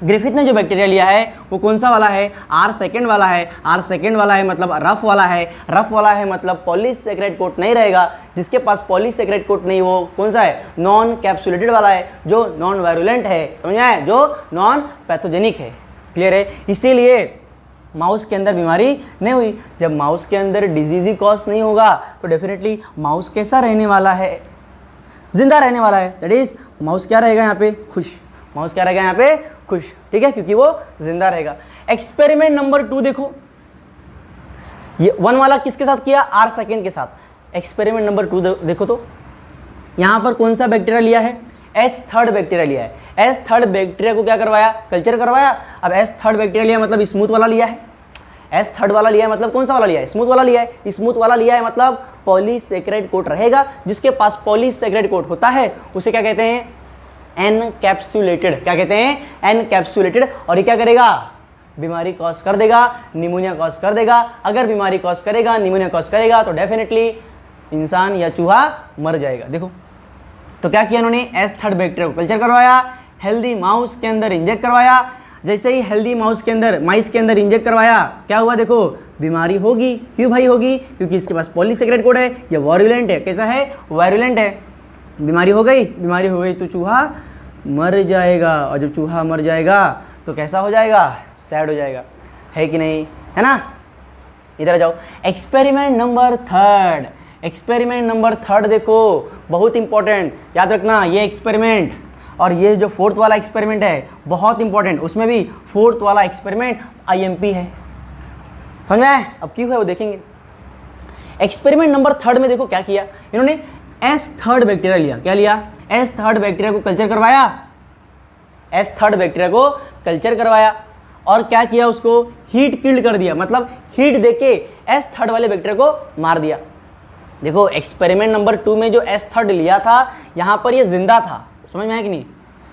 ग्रिफिथ ने जो बैक्टीरिया लिया है वो कौन सा वाला है, आर सेकेंड वाला है। आर सेकेंड वाला है मतलब रफ वाला है, रफ वाला है मतलब पॉलीसैकेराइड कोट नहीं रहेगा। जिसके पास पॉलीसैकेराइड कोट नहीं वो कौन सा है, नॉन कैप्सुलेटेड वाला है, जो नॉन वायरुलेंट है। समझ में आया, जो नॉन पैथोजेनिक है। क्लियर है, इसीलिए माउस के अंदर बीमारी नहीं हुई। जब माउस के अंदर डिजीज ही कॉज नहीं होगा तो डेफिनेटली माउस कैसा रहने वाला है, जिंदा रहने वाला है। दैट इज माउस क्या रहेगा यहाँ पे, खुश। माउस क्या रहेगा यहाँ पे, खुश। ठीक है, क्योंकि वो जिंदा रहेगा। एक्सपेरिमेंट नंबर 2 देखो, ये 1 वाला किसके साथ किया, आर सेकेंड के साथ। एक्सपेरिमेंट नंबर 2 देखो तो यहाँ पर कौन सा बैक्टीरिया लिया है, एस थर्ड बैक्टीरिया लिया है। एस थर्ड बैक्टीरिया को क्या करवाया, कल्चर करवाया। अब एस थर्ड बैक्टीरिया लिया मतलब स्मूथ वाला लिया है। एस थर्ड वाला लिया है मतलब कौन सा वाला लिया है, स्मूथ वाला लिया है। स्मूथ वाला लिया है मतलब पॉलीसैकेराइड कोट रहेगा। जिसके पास पॉलीसैकेराइड कोट होता है उसे क्या कहते हैं, एनकैप्सुलेटेड। क्या कहते हैं, एनकैप्सुलेटेड। और ये क्या करेगा, बीमारी कॉज कर देगा, निमोनिया कॉज कर देगा। अगर बीमारी कॉज करेगा, निमोनिया कॉज करेगा तो डेफिनेटली इंसान या चूहा मर जाएगा। देखो तो क्या किया उन्होंने, एस थर्ड बैक्टीरिया को कल्चर करवाया, हेल्दी माउस के अंदर इंजेक्ट करवाया। जैसे ही हेल्दी माउस के अंदर, माइस के अंदर इंजेक्ट करवाया, क्या हुआ, देखो बीमारी होगी। क्यों भाई होगी, क्योंकि इसके पास पॉलीसैकेराइड कोड है, ये वायरुलेंट है। कैसा है, वायरुलेंट है। बीमारी हो गई, बीमारी हो गई तो चूहा मर जाएगा। और जब चूहा मर जाएगा तो कैसा हो जाएगा, सैड हो जाएगा, है कि नहीं, है ना। इधर जाओ, एक्सपेरिमेंट नंबर 3। एक्सपेरिमेंट नंबर 3 देखो, बहुत इंपॉर्टेंट, याद रखना। ये एक्सपेरिमेंट और ये जो 4th वाला एक्सपेरिमेंट है बहुत इंपॉर्टेंट। उसमें भी 4th वाला एक्सपेरिमेंट IMP है, समझ में आया। अब क्यों है वो देखेंगे। एक्सपेरिमेंट नंबर 3 में देखो क्या किया इन्होंने, एस थर्ड बैक्टीरिया लिया। क्या लिया, एस थर्ड बैक्टीरिया को कल्चर करवाया, एस थर्ड बैक्टीरिया को कल्चर करवाया और क्या किया, उसको हीट किल्ड कर दिया, मतलब हीट देके एस थर्ड वाले बैक्टीरिया को मार दिया। देखो एक्सपेरिमेंट नंबर 2 में जो एस थर्ड लिया था यहाँ पर ये जिंदा था, समझ में आया कि नहीं,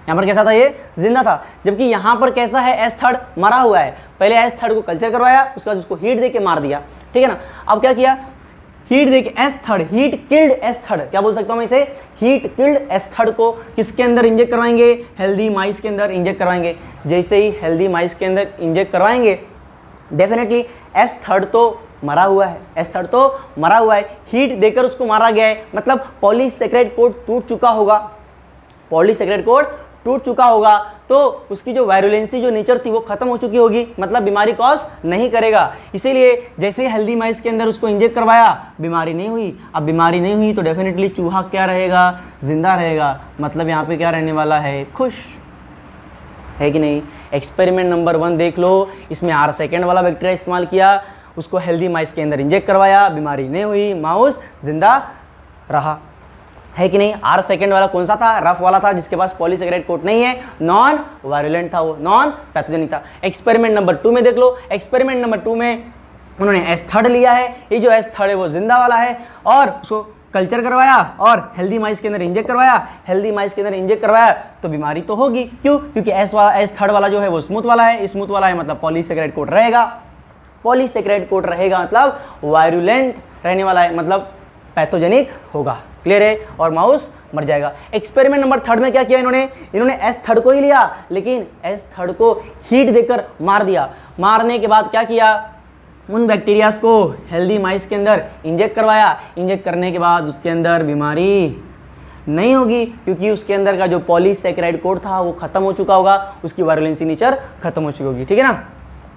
यहाँ पर कैसा था, ये जिंदा था, जबकि यहाँ पर कैसा है, एस थर्ड मरा हुआ है। पहले एस थर्ड को कल्चर करवाया, उसके बाद उसको हीट देके मार दिया, ठीक है ना। अब क्या किया, हीट देके S third, heat killed S third, क्या बोल सकता हूँ मैं इसे, हीट किल्ड एस थर्ड को किसके अंदर इंजेक्ट करवाएंगे, हेल्दी माइस के अंदर इंजेक्ट करवाएंगे। जैसे ही हेल्दी माइस के अंदर इंजेक्ट करवाएंगे, डेफिनेटली एस थर्ड तो मरा हुआ है, एस थर्ड तो मरा हुआ है, हीट देकर उसको मारा गया है, मतलब पॉलीसेकेराइड कोड टूट चुका होगा, पॉलीसेकेराइड कोड टूट चुका होगा, तो उसकी जो वायरुलेंसी जो नेचर थी वो खत्म हो चुकी होगी, मतलब बीमारी कॉज नहीं करेगा। इसीलिए जैसे ही हेल्दी माइस के अंदर उसको इंजेक्ट करवाया, बीमारी नहीं हुई। अब बीमारी नहीं हुई तो डेफिनेटली चूहा क्या रहेगा, जिंदा रहेगा, मतलब यहाँ पे क्या रहने वाला है, खुश है कि नहीं। एक्सपेरिमेंट नंबर 1 देख लो, इसमें आर सेकेंड वाला बैक्टीरिया इस्तेमाल किया, उसको हेल्दी माइस के अंदर इंजेक्ट करवाया, बीमारी नहीं हुई, माउस जिंदा रहा, है कि नहीं। आर सेकेंड वाला कौन सा था, रफ वाला था, जिसके पास पॉलीसेकेराइड कोट नहीं है, नॉन वायरुलेंट था, वो नॉन पैथोजेनिक था। एक्सपेरिमेंट नंबर 2 में देख लो, एक्सपेरिमेंट नंबर 2 में उन्होंने एस थर्ड लिया है, ये जो एस थर्ड है वो जिंदा वाला है, और उसको कल्चर करवाया और हेल्दी माइस के अंदर इंजेक्ट करवाया, हेल्दी माइस के अंदर इंजेक्ट करवाया तो बीमारी तो होगी, क्यों, क्योंकि एस थर्ड वाला जो है वो स्मूथ वाला है, स्मूथ वाला है मतलब पॉलीसेकेराइड कोट रहेगा, पॉलीसेकेराइड कोट रहेगा मतलब वायरुलेंट रहने वाला है, मतलब पैथोजेनिक होगा, क्लियर है, और माउस मर जाएगा। एक्सपेरिमेंट नंबर 3 में क्या किया इन्होंने एस थर्ड को ही लिया, लेकिन एस थर्ड को हीट देकर मार दिया। मारने के बाद क्या किया, उन बैक्टीरियाज को हेल्दी माइस के अंदर इंजेक्ट करवाया, इंजेक्ट करने के बाद उसके अंदर बीमारी नहीं होगी, क्योंकि उसके अंदर का जो पॉलीसेकेराइड कोड था वो खत्म हो चुका होगा, उसकी वायरुलेंसी नेचर खत्म हो चुकी होगी, ठीक है ना।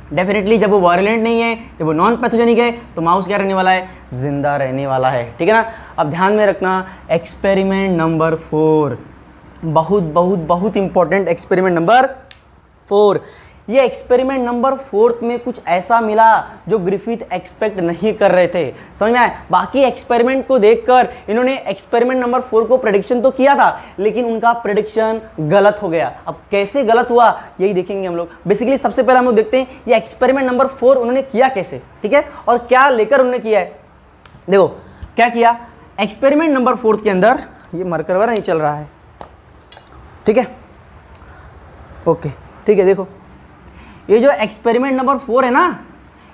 डेफिनेटली जब वो वायरुलेंट नहीं है, जब वो नॉन पैथोजेनिक है, तो माउस क्या रहने वाला है, जिंदा रहने वाला है, ठीक है ना। अब ध्यान में रखना, एक्सपेरिमेंट नंबर 4 बहुत बहुत बहुत इंपॉर्टेंट एक्सपेरिमेंट नंबर 4। ये एक्सपेरिमेंट नंबर 4 में कुछ ऐसा मिला जो ग्रिफिथ एक्सपेक्ट नहीं कर रहे थे, समझ में आया। बाकी एक्सपेरिमेंट को देखकर इन्होंने एक्सपेरिमेंट नंबर 4 को प्रेडिक्शन तो किया था, लेकिन उनका प्रेडिक्शन गलत हो गया। अब कैसे गलत हुआ यही देखेंगे हम लोग। बेसिकली सबसे पहले हम लोग देखते हैं ये एक्सपेरिमेंट नंबर 4 उन्होंने किया कैसे, ठीक है, और क्या लेकर उन्होंने किया है। देखो क्या किया, एक्सपेरिमेंट नंबर 4 के अंदर ये मार्कर वाला नहीं चल रहा है, ठीक है, ओके ठीक है। देखो ये जो एक्सपेरिमेंट नंबर 4 है ना,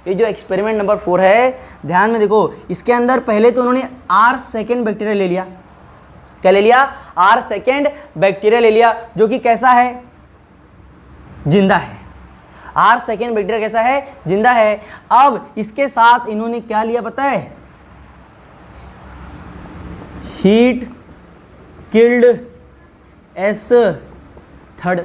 ये जो एक्सपेरिमेंट नंबर 4 है, ध्यान में देखो, इसके अंदर पहले तो उन्होंने आर सेकेंड बैक्टीरिया ले लिया। क्या ले लिया, आर सेकेंड बैक्टीरिया ले लिया, जो कि कैसा है, जिंदा है। आर सेकेंड बैक्टीरिया कैसा है, जिंदा है। अब इसके साथ इन्होंने क्या लिया पता है, हीट किल्ड एस थर्ड।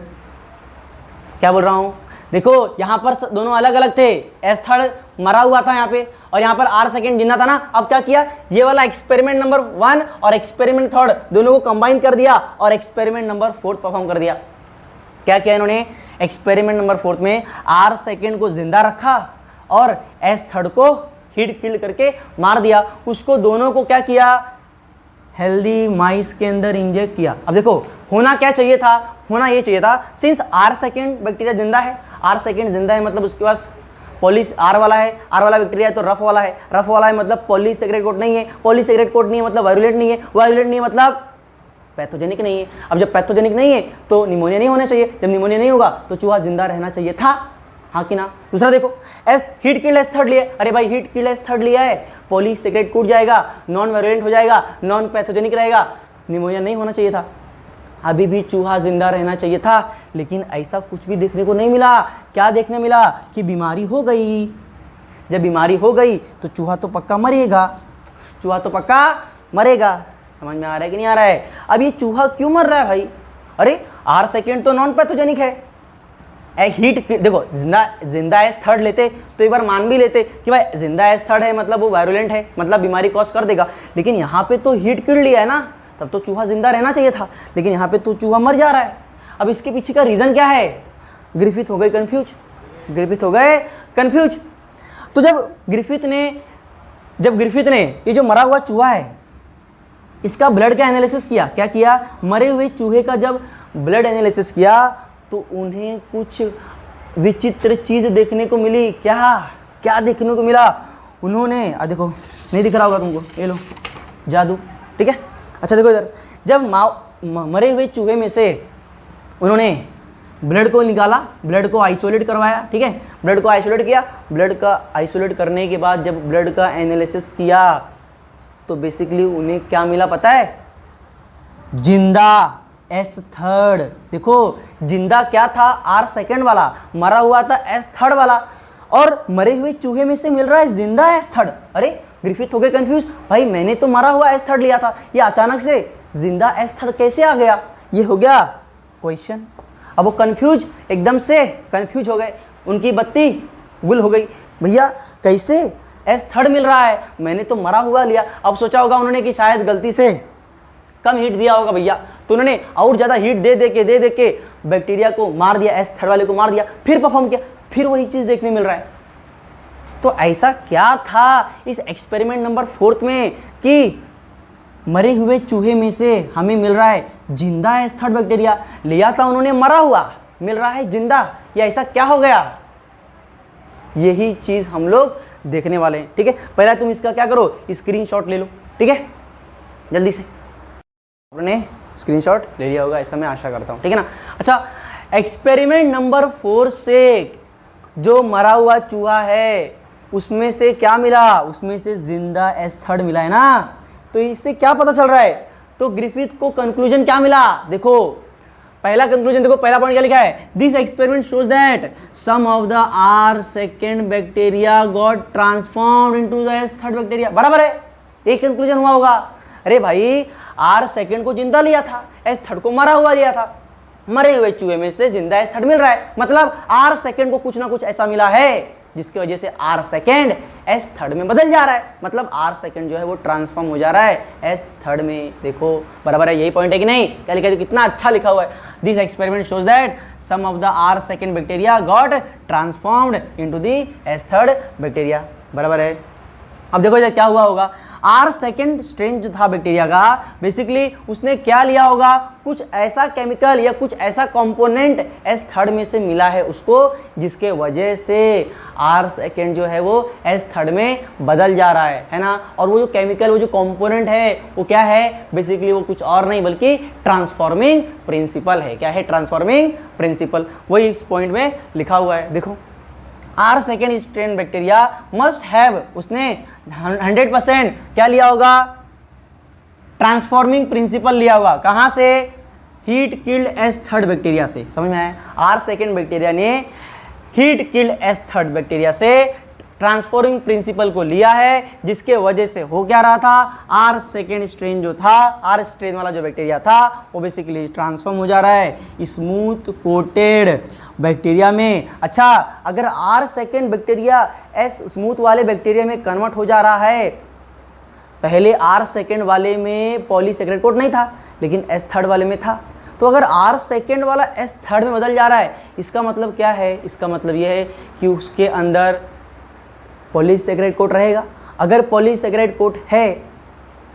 क्या बोल रहा हूं, देखो यहाँ पर दोनों अलग अलग थे, एस थर्ड मरा हुआ था यहाँ पे, और यहाँ पर आर सेकेंड जिंदा था ना। अब क्या किया, ये वाला एक्सपेरिमेंट नंबर 1 और एक्सपेरिमेंट 3 दोनों को कंबाइन कर दिया और एक्सपेरिमेंट नंबर 4 परफॉर्म कर दिया। क्या किया इन्होंने, एक्सपेरिमेंट नंबर 4 में आर सेकेंड को जिंदा रखा और एस थर्ड को हीट किल्ड करके मार दिया। उसको दोनों को क्या किया, हेल्दी माइस के अंदर इंजेक्ट किया। अब देखो होना क्या चाहिए था, होना ये चाहिए था, सिंस आर सेकेंड बैक्टीरिया जिंदा है, आर सेकेंड जिंदा है मतलब उसके पास पॉलीस आर वाला है, आर वाला बैक्टीरिया है तो रफ वाला है, रफ वाला है मतलब पॉलीसेकेराइड कोट नहीं है, पॉलीसेकेराइड कोट नहीं है मतलब वायरुलेंट नहीं है, वायरुलेंट नहीं है मतलब पैथोजेनिक नहीं है। अब जब पैथोजेनिक नहीं है तो निमोनिया नहीं होना चाहिए, जब निमोनिया नहीं होगा तो चूहा जिंदा रहना चाहिए था, हाँ कि ना। दूसरा देखो, S heat killed S third लिया, अरे भाई हीट किल्ड एस थर्ड लिया है, पॉलीसेकेराइड कूट जाएगा, नॉन वायरुलेंट हो जाएगा, नॉन पैथोजेनिक रहेगा, निमोनिया नहीं होना चाहिए था, अभी भी चूहा जिंदा रहना चाहिए था। लेकिन ऐसा कुछ भी देखने को नहीं मिला। क्या देखने मिला कि बीमारी हो गई। जब बीमारी हो गई तो चूहा तो पक्का मरेगा, चूहा तो पक्का मरेगा। समझ में आ रहा है कि नहीं आ रहा है। अब ये चूहा क्यों मर रहा है भाई, अरे आर सेकेंड तो नॉन पैथोजेनिक है, हीट देखो जिंदा एस थर्ड लेते तो एक बार मान भी लेते कि भाई जिंदा एस थर्ड है मतलब वो वायरुलेंट है, मतलब बीमारी कॉज कर देगा, लेकिन यहाँ पे तो हीट किल्ड लिया है ना, तब तो चूहा जिंदा रहना चाहिए था, लेकिन यहाँ पे तो चूहा मर जा रहा है। अब इसके पीछे का रीज़न क्या है, ग्रिफिथ हो गए कंफ्यूज, ग्रिफिथ हो गए कंफ्यूज। तो जब ग्रिफिथ ने ये जो मरा हुआ चूहा है, इसका ब्लड का एनालिसिस किया। क्या किया? मरे हुए चूहे का जब ब्लड एनालिसिस किया तो उन्हें कुछ विचित्र चीज देखने को मिली। क्या क्या देखने को मिला? उन्होंने देखो, नहीं दिख रहा होगा तुमको, ये लो जादू, ठीक है। अच्छा देखो इधर, जब मरे हुए चूहे में से उन्होंने ब्लड को निकाला, ब्लड को आइसोलेट करवाया, ठीक है, ब्लड को आइसोलेट किया। ब्लड का आइसोलेट करने के बाद जब ब्लड का एनालिसिस किया तो बेसिकली उन्हें क्या मिला पता है? जिंदा S3। देखो जिंदा क्या था? R2 वाला, मरा हुआ था S3 वाला, और मरे हुए चूहे में से मिल रहा है जिंदा S3। अरे ग्रिफिथ हो गए कंफ्यूज, भाई मैंने तो मरा हुआ S3 लिया था, ये अचानक से जिंदा S3 कैसे आ गया? ये हो गया क्वेश्चन। अब वो कंफ्यूज, एकदम से कंफ्यूज हो गए, उनकी बत्ती गुल हो गई, भैया कैसे S3 मिल रहा है, मैंने तो मरा हुआ लिया। अब सोचा होगा उन्होंने कि शायद गलती से कम हीट दिया होगा भैया, तो उन्होंने और ज़्यादा हीट दे के बैक्टीरिया को मार दिया, S3 वाले को मार दिया, फिर परफॉर्म किया, फिर वही चीज़ देखने मिल रहा है। तो ऐसा क्या था इस एक्सपेरिमेंट नंबर 4 में कि मरे हुए चूहे में से हमें मिल रहा है जिंदा S3 बैक्टीरिया, लिया था उन्होंने मरा हुआ, मिल रहा है जिंदा, या ऐसा क्या हो गया? यही चीज़ हम लोग देखने वाले हैं, ठीक है। पहले तुम इसका क्या करो, स्क्रीनशॉट ले लो, ठीक है, जल्दी से। आपने स्क्रीनशॉट ले लिया होगा, ऐसा मैं आशा करता हूँ, ठीक है ना। अच्छा, एक्सपेरिमेंट नंबर 4 से जो मरा हुआ चूहा है उसमें से क्या मिला? उसमें से जिंदा S3 मिला है ना। तो इससे क्या पता चल रहा है? तो ग्रिफिथ को कंक्लूजन क्या मिला? देखो पहला कंक्लूजन, देखो पहला पॉइंट क्या लिखा है? This experiment shows that some of the R2 bacteria got transformed into the S3 bacteria. बराबर है, एक कंक्लूजन हुआ होगा। अरे भाई R2 को जिंदा लिया था, S3 को मरा हुआ लिया था, मरे हुए चूहे में से जिंदा S3 मिल रहा है, मतलब R2 को कुछ ना कुछ ऐसा मिला है जिसकी वजह से R2 S3 में बदल जा रहा है, मतलब R2 जो है वो ट्रांसफॉर्म हो जा रहा है S3 में। देखो बराबर है, यही पॉइंट है कि नहीं? क्या लिखा है? कितना अच्छा लिखा हुआ है। This experiment shows that some of the R2 bacteria got transformed into the S3 bacteria. बराबर है। अब देखो क्या हुआ होगा, R2 स्ट्रेन जो था बैक्टीरिया का, बेसिकली उसने क्या लिया होगा? कुछ ऐसा केमिकल या कुछ ऐसा कंपोनेंट S3 में से मिला है उसको, जिसके वजह से R2 जो है वो S3 में बदल जा रहा है ना। और वो जो केमिकल, वो जो कंपोनेंट है वो क्या है? बेसिकली वो कुछ और नहीं बल्कि ट्रांसफॉर्मिंग प्रिंसिपल है। क्या है? Transforming principle. वही इस पॉइंट में लिखा हुआ है। देखो R2 strain bacteria must have, उसने 100% क्या लिया होगा? ट्रांसफॉर्मिंग प्रिंसिपल लिया होगा। कहाँ से? हीट किल्ड S3 बैक्टीरिया से। समझ में आया? R2 बैक्टीरिया ने हीट किल्ड S3 बैक्टीरिया से ट्रांसफॉर्मिंग प्रिंसिपल को लिया है, जिसके वजह से हो क्या रहा था? R2 स्ट्रेन जो था, R स्ट्रेन वाला जो बैक्टीरिया था वो बेसिकली ट्रांसफॉर्म हो जा रहा है स्मूथ कोटेड बैक्टीरिया में। अच्छा, अगर R2 बैक्टीरिया S स्मूथ वाले बैक्टीरिया में कन्वर्ट हो जा रहा है, पहले R2 वाले में पॉलीसेकेराइड कोट नहीं था लेकिन S3 वाले में था, तो अगर R2 वाला S3 में बदल जा रहा है, इसका मतलब क्या है? इसका मतलब यह है कि उसके अंदर पॉलीसेकेराइड कोट रहेगा। अगर पॉलीसेकेराइड कोट है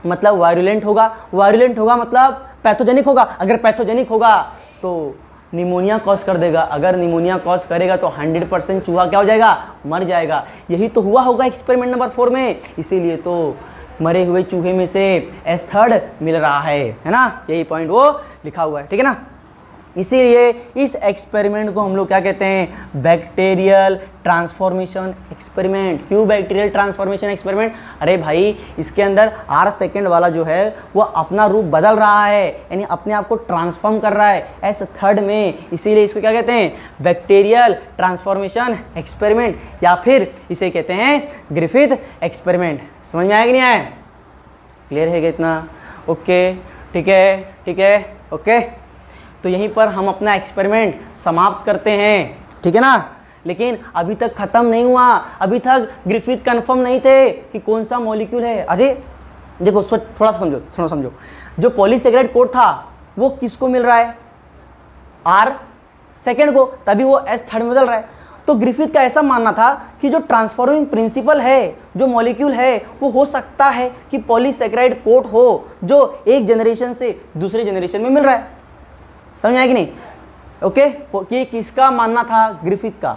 मतलब वायरुलेंट होगा, वायरुलेंट होगा मतलब पैथोजेनिक होगा। अगर पैथोजेनिक होगा तो निमोनिया कॉज कर देगा। अगर निमोनिया कॉज करेगा तो 100% चूहा क्या हो जाएगा? मर जाएगा। यही तो हुआ होगा एक्सपेरिमेंट नंबर 4 में, इसीलिए तो मरे हुए चूहे में से S3 मिल रहा है ना। यही पॉइंट वो लिखा हुआ है, ठीक है ना। इसीलिए इस एक्सपेरिमेंट को हम लोग क्या कहते हैं? Bacterial transformation experiment. क्यों बैक्टीरियल ट्रांसफॉर्मेशन एक्सपेरिमेंट? अरे भाई इसके अंदर R2 वाला जो है वो अपना रूप बदल रहा है, यानी अपने आप को ट्रांसफॉर्म कर रहा है S3 में, इसीलिए इसको क्या कहते हैं? बैक्टीरियल ट्रांसफॉर्मेशन एक्सपेरिमेंट, या फिर इसे कहते हैं ग्रिफिथ एक्सपेरिमेंट। समझ में आया कि नहीं आया? क्लियर है क्या इतना? ओके, ठीक है, ठीक है, ओके। तो यहीं पर हम अपना एक्सपेरिमेंट समाप्त करते हैं, ठीक है ना। लेकिन अभी तक ख़त्म नहीं हुआ, अभी तक ग्रिफिथ कंफर्म नहीं थे कि कौन सा मॉलिक्यूल है। अरे देखो थोड़ा समझो, जो पॉलीसेकेराइड कोट था वो किसको मिल रहा है? R2 को, तभी वो S3 में बदल रहा है। तो ग्रिफिथ का ऐसा मानना था कि जो ट्रांसफॉर्मिंग प्रिंसिपल है, जो मॉलिक्यूल है, वो हो सकता है कि पॉलीसेकेराइड कोट हो जो एक जनरेशन से दूसरे जनरेशन में मिल रहा है। समझ आया कि नहीं? ओके, कि किसका मानना था? ग्रिफिथ का।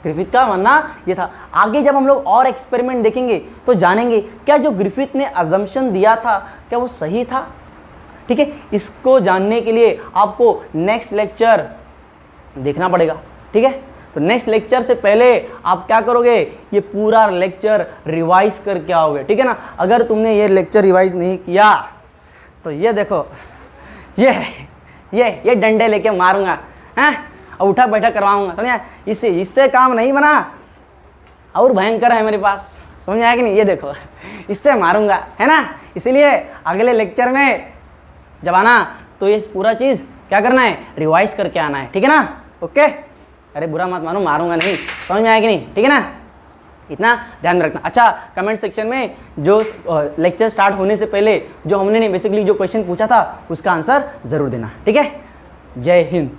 ग्रिफिथ का मानना ये था। आगे जब हम लोग और एक्सपेरिमेंट देखेंगे तो जानेंगे क्या जो ग्रिफिथ ने अजम्पशन दिया था क्या वो सही था। ठीक है, इसको जानने के लिए आपको नेक्स्ट लेक्चर देखना पड़ेगा। ठीक है, तो नेक्स्ट लेक्चर से पहले आप क्या करोगे? ये पूरा लेक्चर रिवाइज करके आओगे। ठीक है ना? अगर तुमने ये लेक्चर रिवाइज नहीं किया तो ये देखो, ये डंडे लेके मारूंगा, हैं, और उठा बैठा करवाऊंगा। समझा? इससे काम नहीं बना, और भयंकर है मेरे पास। समझ आया कि नहीं? ये देखो, इससे मारूंगा, है ना? इसीलिए अगले लेक्चर में जब आना तो ये पूरा चीज़ क्या करना है? रिवाइज करके आना है। ठीक है ना? ओके, अरे बुरा मत मानो, मारूंगा नहीं। समझ में आया कि नहीं? ठीक है ना? इतना ध्यान रखना। अच्छा, कमेंट सेक्शन में जो लेक्चर स्टार्ट होने से पहले जो हमने बेसिकली जो क्वेश्चन पूछा था उसका आंसर ज़रूर देना। ठीक है? जय हिंद।